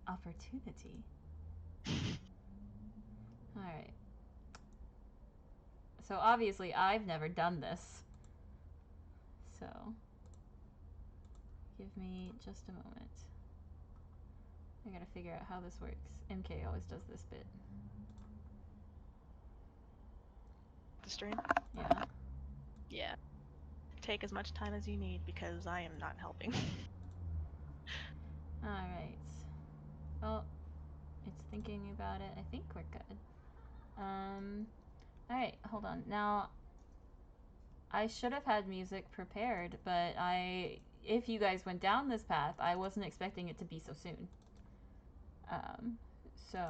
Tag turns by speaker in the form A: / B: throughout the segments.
A: opportunity. Alright. So obviously I've never done this. So, give me just a moment. I gotta figure out how this works. MK always does this bit.
B: The stream?
A: Yeah.
B: Yeah. Take as much time as you need because I am not helping.
A: Alright. Oh, it's thinking about it. I think we're good. Alright, hold on. Now, I should have had music prepared, but if you guys went down this path, I wasn't expecting it to be so soon. So,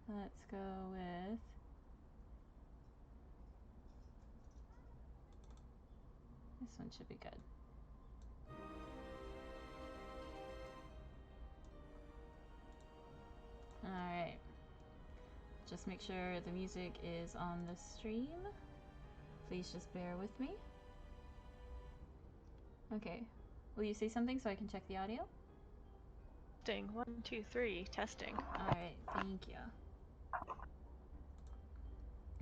A: let's go with... This one should be good. Alright. Just make sure the music is on the stream. Please just bear with me. Okay. Will you say something so I can check the audio?
B: Testing. 1, 2, 3. Testing.
A: Alright, thank you.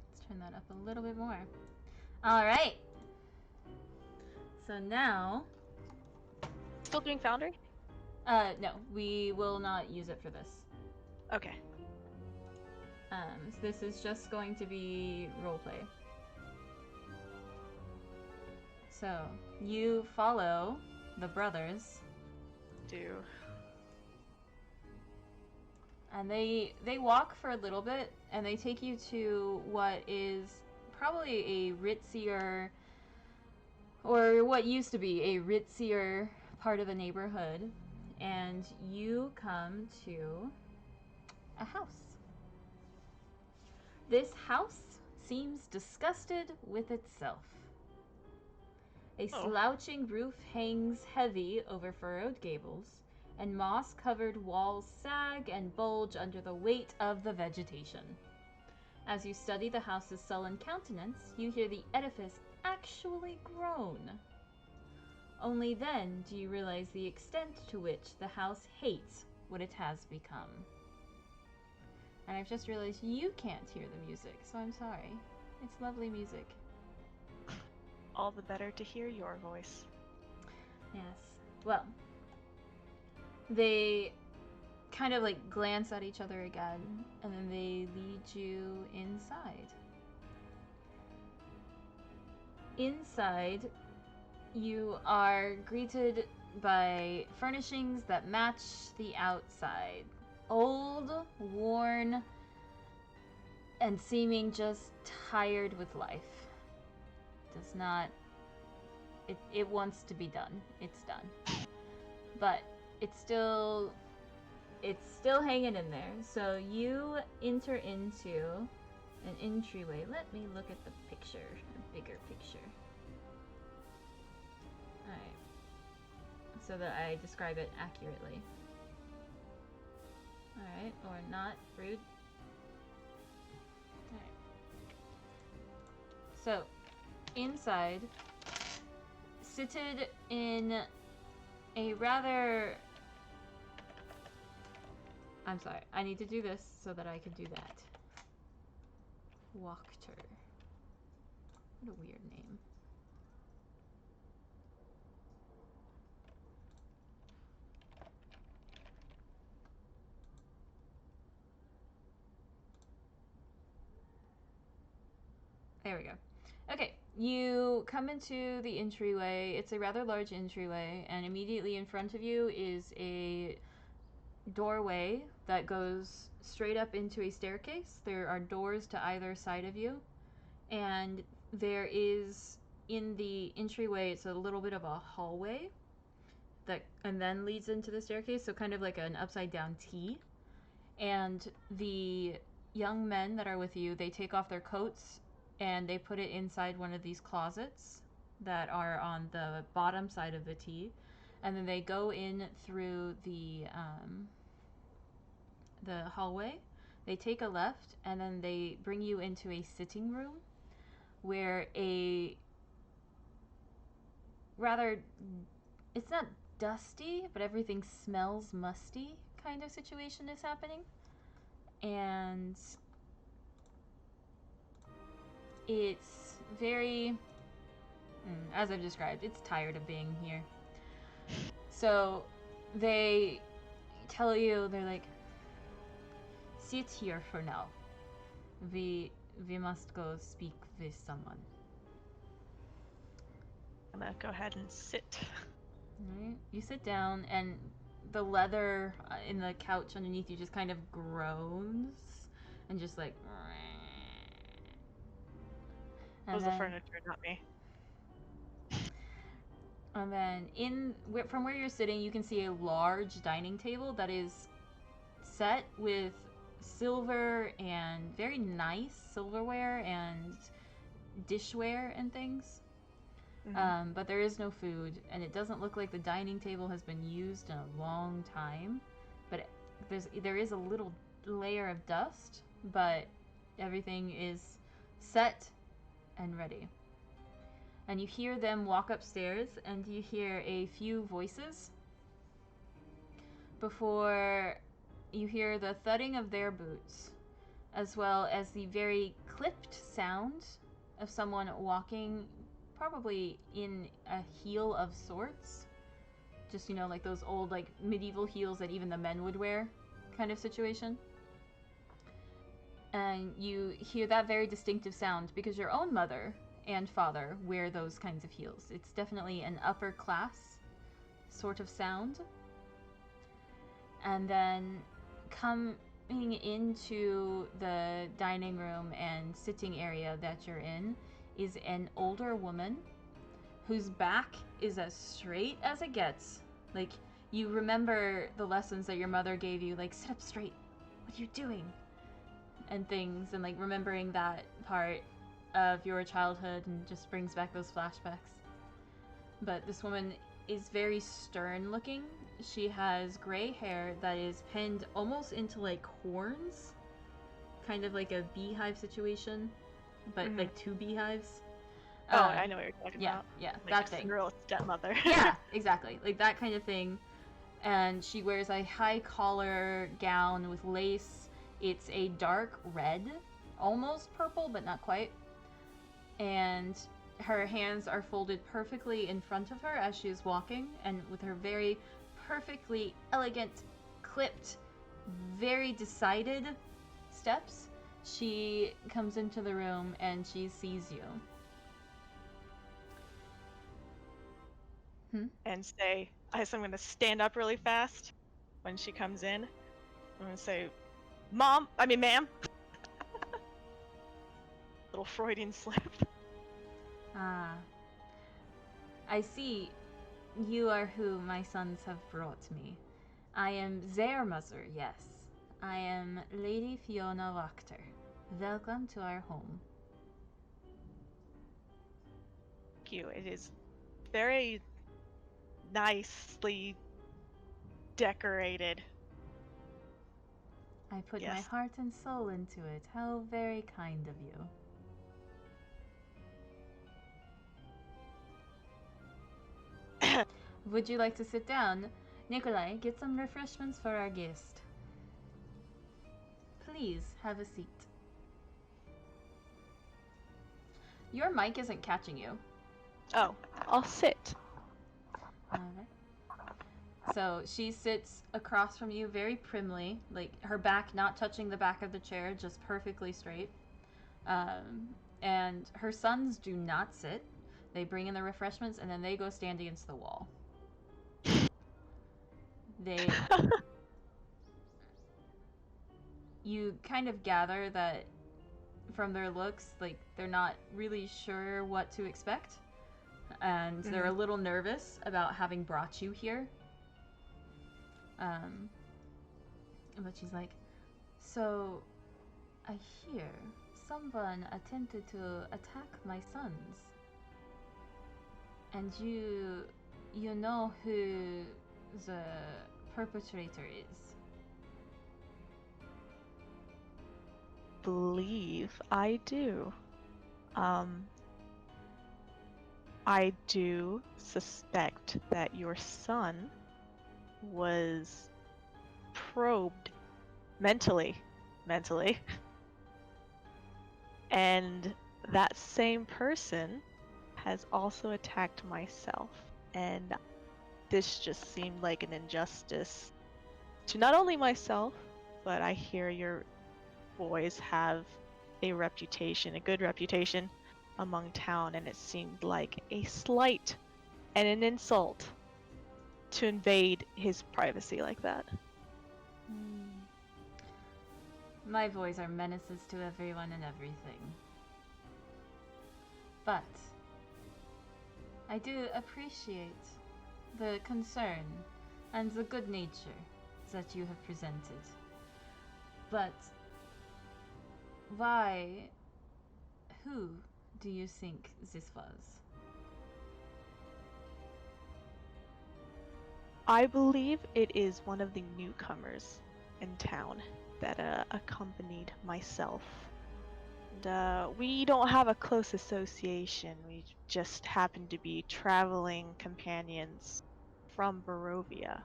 A: Let's turn that up a little bit more. Alright. So now...
B: Still doing Foundry?
A: No. We will not use it for this.
B: Okay.
A: So this is just going to be roleplay. So, you follow the brothers.
B: Do.
A: And they walk for a little bit, and they take you to what is probably a ritzier, or what used to be a ritzier part of the neighborhood. And you come to a house. This house seems disgusted with itself. A slouching roof hangs heavy over furrowed gables, and moss-covered walls sag and bulge under the weight of the vegetation. As you study the house's sullen countenance, you hear the edifice actually groan. Only then do you realize the extent to which the house hates what it has become. And I've just realized you can't hear the music, so I'm sorry. It's lovely music.
B: All the better to hear your voice.
A: Yes. Well, they kind of like glance at each other again, and then they lead you inside. Inside, you are greeted by furnishings that match the outside. Old, worn, and seeming just tired with life. Does not... It wants to be done. It's done. But it's still hanging in there. So you enter into an entryway. Let me look at the picture, a bigger picture. Alright. So that I describe it accurately. Alright, or not. Rude. Alright. So, inside, seated in a rather... I'm sorry, I need to do this so that I can do that. Wachter. What a weird name. There we go. Okay, you come into the entryway. It's a rather large entryway, and immediately in front of you is a doorway that goes straight up into a staircase. There are doors to either side of you, and there is, in the entryway, it's a little bit of a hallway that and then leads into the staircase, so kind of like an upside down T. And the young men that are with you, they take off their coats and they put it inside one of these closets that are on the bottom side of the T, and then they go in through the hallway. They take a left, and then they bring you into a sitting room where a rather, it's not dusty, but everything smells musty kind of situation is happening. And it's very, as I've described, it's tired of being here. So they tell you, they're like, sit here for now. We must go speak with someone.
B: I'm gonna go ahead and sit.
A: Alright, you sit down, and the leather in the couch underneath you just kind of groans, and just like.
B: It was the furniture, not me.
A: And then from where you're sitting, you can see a large dining table that is set with silver and very nice silverware and dishware and things.
B: Mm-hmm.
A: But there is no food, and it doesn't look like the dining table has been used in a long time. But there is a little layer of dust, but everything is set and ready. And you hear them walk upstairs, and you hear a few voices before you hear the thudding of their boots, as well as the very clipped sound of someone walking, probably in a heel of sorts. Just, like those old, like, medieval heels that even the men would wear kind of situation. And you hear that very distinctive sound because your own mother and father wear those kinds of heels. It's definitely an upper class sort of sound. And then coming into the dining room and sitting area that you're in is an older woman whose back is as straight as it gets. Like, you remember the lessons that your mother gave you, like, sit up straight, what are you doing? And things, and like remembering that part of your childhood and just brings back those flashbacks. But this woman is very stern looking. She has gray hair that is pinned almost into like horns, kind of like a beehive situation, but like two beehives.
B: Oh, I know what you're talking about.
A: Yeah,
B: like
A: that thing.
B: Cinderella's stepmother.
A: Yeah, exactly, like that kind of thing. And she wears a high collar gown with lace. It's a dark red, almost purple, but not quite. And her hands are folded perfectly in front of her as she is walking, and with her very perfectly elegant, clipped, very decided steps, she comes into the room and she sees you.
B: And say, I'm going to stand up really fast when she comes in. I'm going to say, ma'am. Little Freudian slip.
A: Ah. I see. You are who my sons have brought me. I am their mother, yes. I am Lady Fiona Wachter. Welcome to our home.
B: Thank you. It is very nicely decorated.
A: I put my heart and soul into it. How very kind of you. Would you like to sit down? Nikolai, get some refreshments for our guest. Please, have a seat. Your mic isn't catching you.
B: Oh, I'll sit.
A: Alright. So she sits across from you very primly, like her back not touching the back of the chair, just perfectly straight. And her sons do not sit. They bring in the refreshments and then they go stand against the wall. You kind of gather that from their looks, like they're not really sure what to expect. And they're a little nervous about having brought you here. But she's like, so I hear someone attempted to attack my sons. And you know who the perpetrator is.
B: Believe I do. I do suspect that your son was probed mentally, and that same person has also attacked myself, and this just seemed like an injustice to not only myself, but I hear your boys have a reputation, a good reputation among town, and it seemed like a slight and an insult to invade his privacy like that.
A: My boys are menaces to everyone and everything. But I do appreciate the concern and the good nature that you have presented. But why, who do you think this was?
B: I believe it is one of the newcomers in town that accompanied myself. And we don't have a close association. We just happen to be traveling companions from Barovia.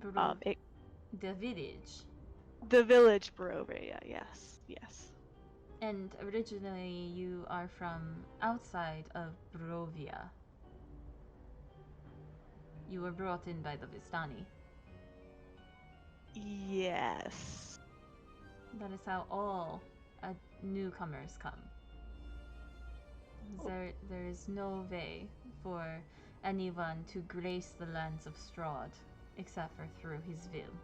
A: The village.
B: The village Barovia, yes, yes.
A: And originally you are from outside of Barovia. You were brought in by the Vistani.
B: Yes.
A: That is how all newcomers come. There is no way for anyone to grace the lands of Strahd except for through his will.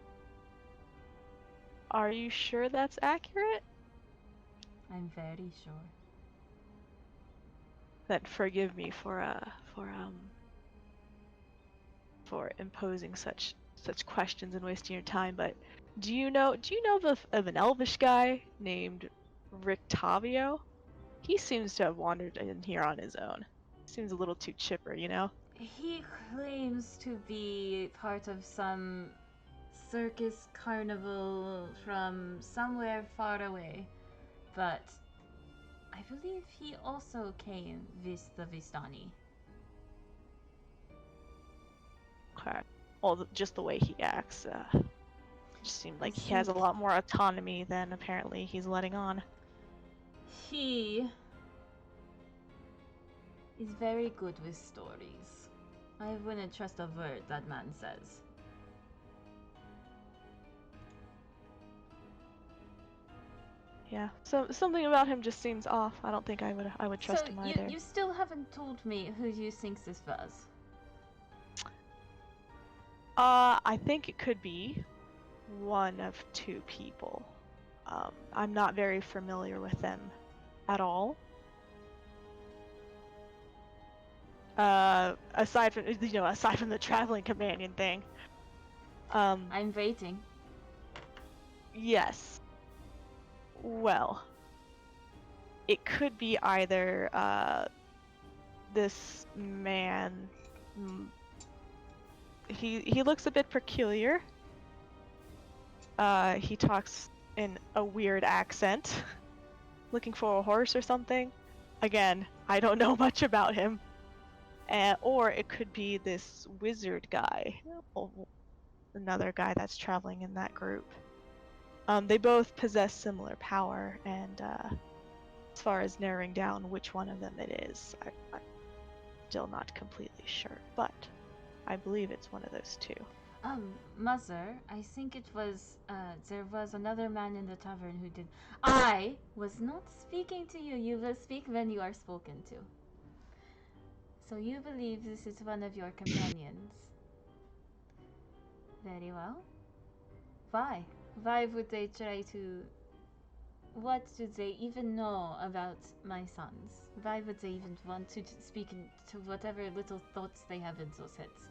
B: Are you sure that's accurate?
A: I'm very sure.
B: Then forgive me for imposing such questions and wasting your time, but do you know of an elvish guy named Rictavio? He seems to have wandered in here on his own. Seems a little too chipper, you know?
A: He claims to be part of some circus carnival from somewhere far away, but I believe he also came with the Vistani.
B: Okay. Well, just the way he acts, just seemed like he has a lot more autonomy than apparently he's letting on.
A: He is very good with stories. I wouldn't trust a word that man says.
B: Yeah, so something about him just seems off. I don't think I would trust him either.
A: You still haven't told me who you think this was.
B: I think it could be one of two people. I'm not very familiar with them at all. Aside from the traveling companion thing.
A: I'm waiting.
B: Yes. Well, it could be either this man. He looks a bit peculiar. He talks in a weird accent, looking for a horse or something. Again, I don't know much about him. Or it could be this wizard guy, another guy that's traveling in that group. They both possess similar power, and as far as narrowing down which one of them it is, I'm still not completely sure, but I believe it's one of those two.
A: Mother, I think it was, there was another man in the tavern who did. I was not speaking to you. You will speak when you are spoken to. So you believe this is one of your companions? Very well. Why? Why would they try to... What do they even know about my sons? Why would they even want to speak to whatever little thoughts they have in those heads?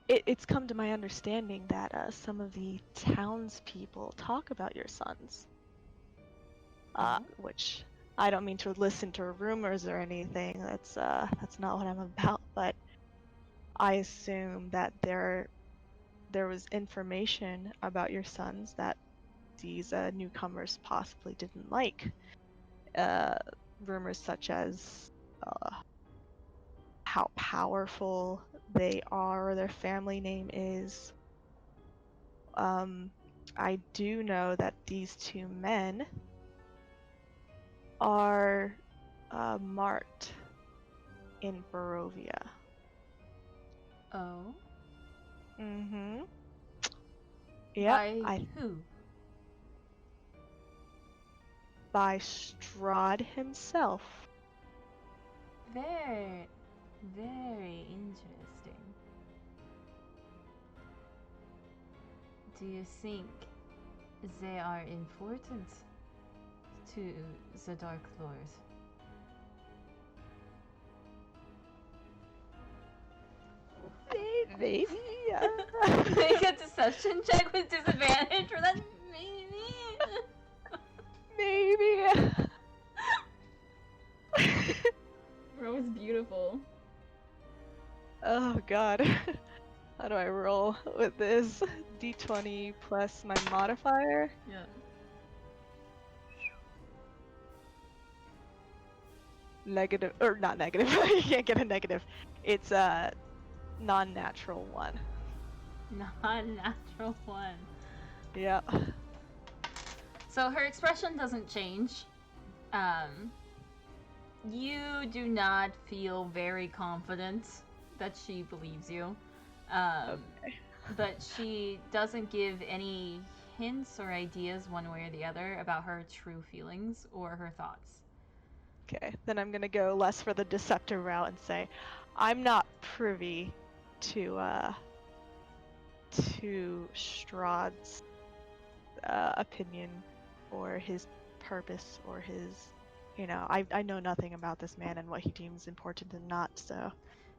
B: It's come to my understanding that some of the townspeople talk about your sons. Which I don't mean to listen to rumors or anything. That's not what I'm about. But I assume that there was information about your sons that these newcomers possibly didn't like, rumors such as how powerful they are or their family name is. I do know that these two men are marked in Barovia.
A: Oh?
B: Mm-hmm. Yep.
A: By who?
B: By Strahd himself.
A: Very, very interesting. Do you think they are important to the Dark Lord?
B: Maybe.
A: Make a deception check with disadvantage for that.
B: Maybe.
C: That was beautiful.
B: Oh god. How do I roll with this? D20 plus my modifier?
A: Yeah.
B: Negative, or not negative. You can't get a negative. It's a non-natural 1.
A: Non-natural 1.
B: Yeah.
A: So her expression doesn't change. You do not feel very confident that she believes you.
B: Okay.
A: But she doesn't give any hints or ideas one way or the other about her true feelings or her thoughts.
B: Okay, then I'm gonna go less for the deceptive route and say, I'm not privy to Strahd's opinion or his purpose or his, I know nothing about this man and what he deems important and not, so.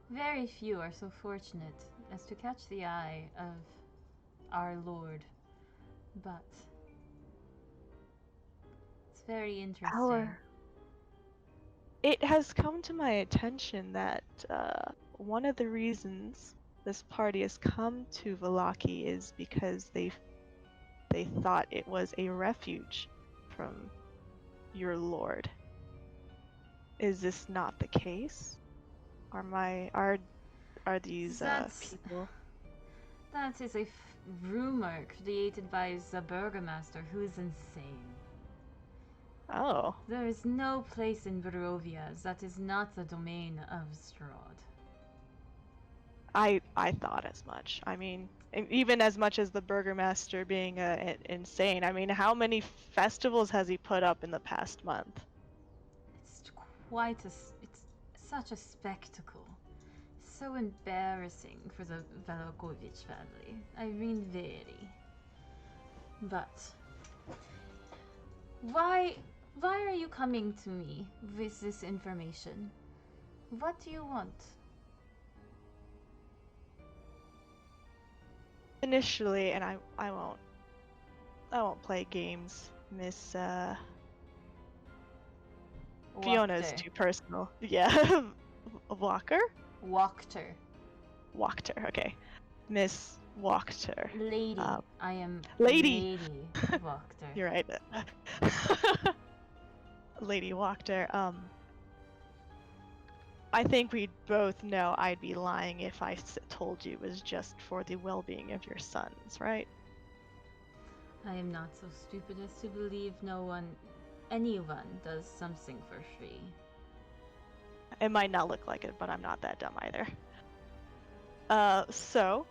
A: Very few are so fortunate as to catch the eye of our Lord, but it's very interesting.
B: It has come to my attention that one of the reasons this party has come to Vallaki is because they thought it was a refuge from your lord. Is this not the case? Are these people?
A: That is a rumor created by the burgomaster, who is insane.
B: Oh.
A: There is no place in Barovia that is not the domain of Strahd.
B: I thought as much. I mean, even as much as the burgomaster being insane. I mean, how many festivals has he put up in the past month?
A: It's such a spectacle. So embarrassing for the Vallaki family. I mean, very. But why are you coming to me with this information? What do you want?
B: Initially, and I won't play games, Miss Fiona's too personal. Yeah. Walker? Wachter, okay. Miss Wachter.
A: Lady. I am
B: Lady
A: Wachter.
B: You're right. Lady Wachter. I think we both know I'd be lying if I told you it was just for the well-being of your sons, right?
A: I am not so stupid as to believe anyone does something for free.
B: It might not look like it, but I'm not that dumb either. So,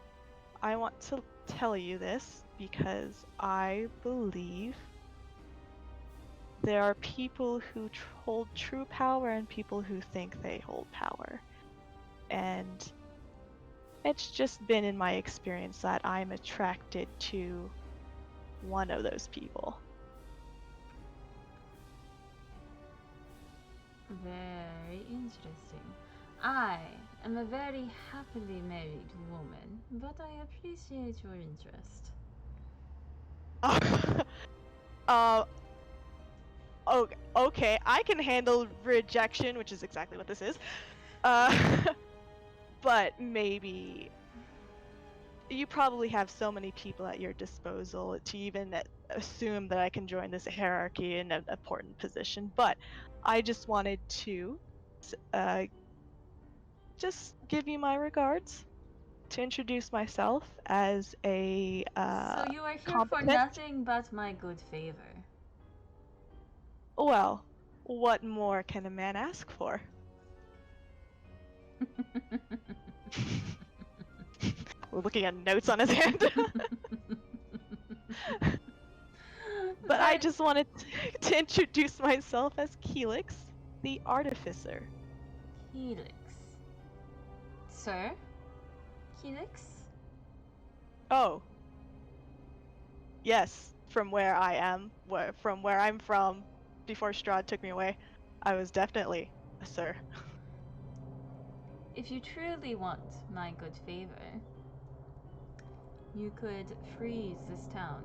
B: I want to tell you this because I believe there are people who hold true power and people who think they hold power. And it's just been in my experience that I'm attracted to one of those people.
A: Very interesting. I am a very happily married woman, but I appreciate your interest.
B: Okay, I can handle rejection, which is exactly what this is. But maybe you probably have so many people at your disposal to even assume that I can join this hierarchy in an important position, but I just wanted to just give you my regards, to introduce myself as a
A: So you are here for
B: competent.
A: nothing but my good favor.
B: Well, what more can a man ask for? We're looking at notes on his hand. But I just wanted to introduce myself as Keelix, the Artificer.
A: Helix. Sir? Helix?
B: Oh. Yes, from where I am, from where I'm from, before Strahd took me away, I was definitely a sir.
A: If you truly want my good favor, you could freeze this town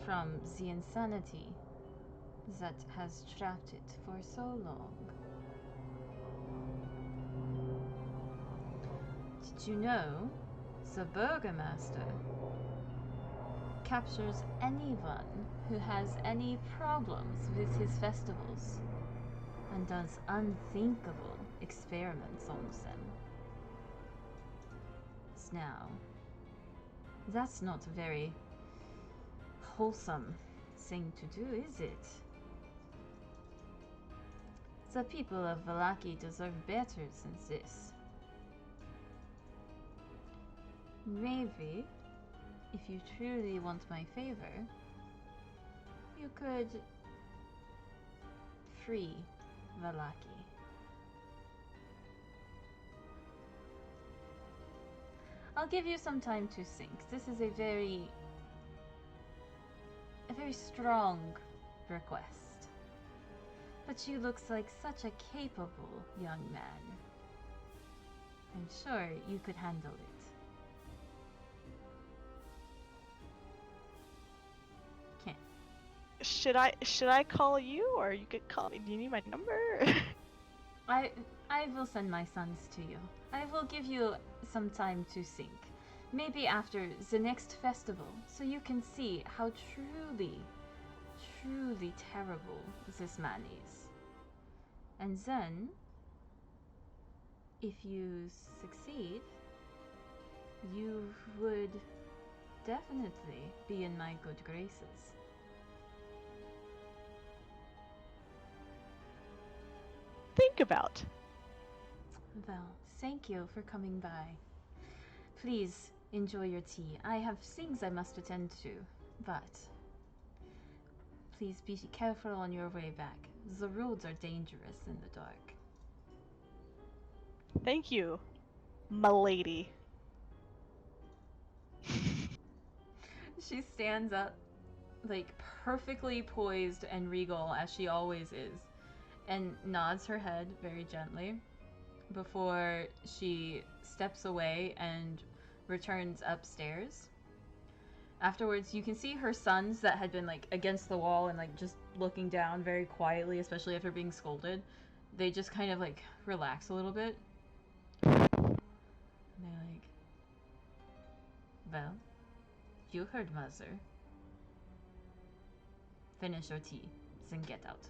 A: from the insanity that has trapped it for so long. Did you know the Burgomaster captures anyone who has any problems with his festivals and does unthinkable experiments on them? Now, that's not a very wholesome thing to do, is it? The people of Vallaki deserve better than this. Maybe, if you truly want my favor, you could free Vallaki. I'll give you some time to think. This is a very strong request. But you looks like such a capable young man. I'm sure you could handle it.
B: Should I call you, or you could call me? Do you need my number?
A: I will send my sons to you. I will give you some time to think. Maybe after the next festival, so you can see how truly terrible this man is. And then, if you succeed, you would definitely be in my good graces.
B: Think about.
A: Well, thank you for coming by. Please enjoy your tea. I have things I must attend to, but please be careful on your way back. The roads are dangerous in the dark.
B: Thank you, m'lady.
A: She stands up, like perfectly poised and regal as she always is, and nods her head very gently before she steps away and returns upstairs. Afterwards, you can see her sons that had been like against the wall and like just looking down very quietly, especially after being scolded. They just kind of like relax a little bit. And they're like, well, you heard Mother. Finish your tea, then get out.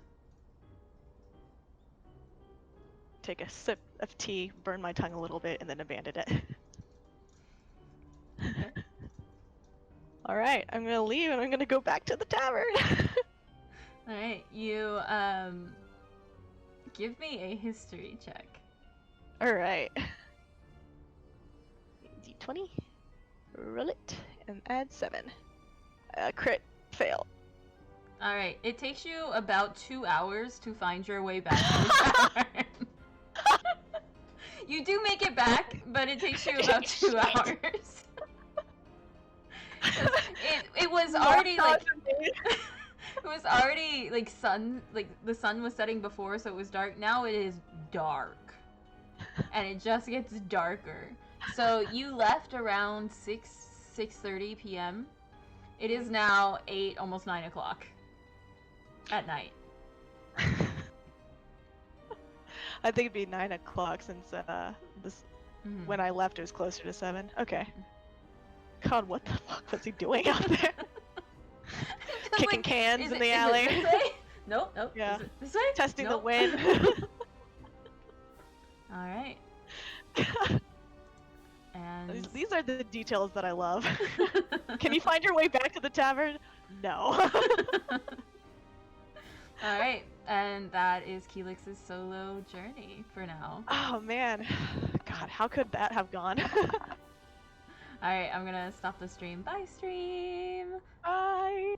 B: Take a sip of tea, burn my tongue a little bit, and then abandon it.
A: Okay.
B: Alright, I'm gonna leave and I'm gonna go back to the tavern.
A: Alright, you give me a history check.
B: Alright. D20. Roll it and add 7. Crit. Fail.
A: Alright, it takes you about 2 hours to find your way back to the tavern. You do make it back, but it takes you about 2 hours. It was already like it was already like sun, like the sun was setting before, so it was dark. Now it is dark, and it just gets darker. So you left around 6:30 p.m. It is now 8, almost 9 o'clock at night.
B: I think it'd be 9 o'clock since this when I left it was closer to 7. Okay. God, what the fuck was he doing out there?
A: Just
B: Kicking
A: like,
B: cans
A: is
B: in
A: it-
B: the
A: is it
B: alley.
A: this way? Nope, nope.
B: Yeah.
A: Is it this way?
B: Testing the
A: Nope.
B: wind.
A: All right. And
B: These are the details that I love. Can you find your way back to the tavern? No.
A: All right, and that is Keelix's solo journey for now.
B: Oh man. God, how could that have gone?
A: All right, I'm gonna stop the stream. Bye, stream.
B: Bye.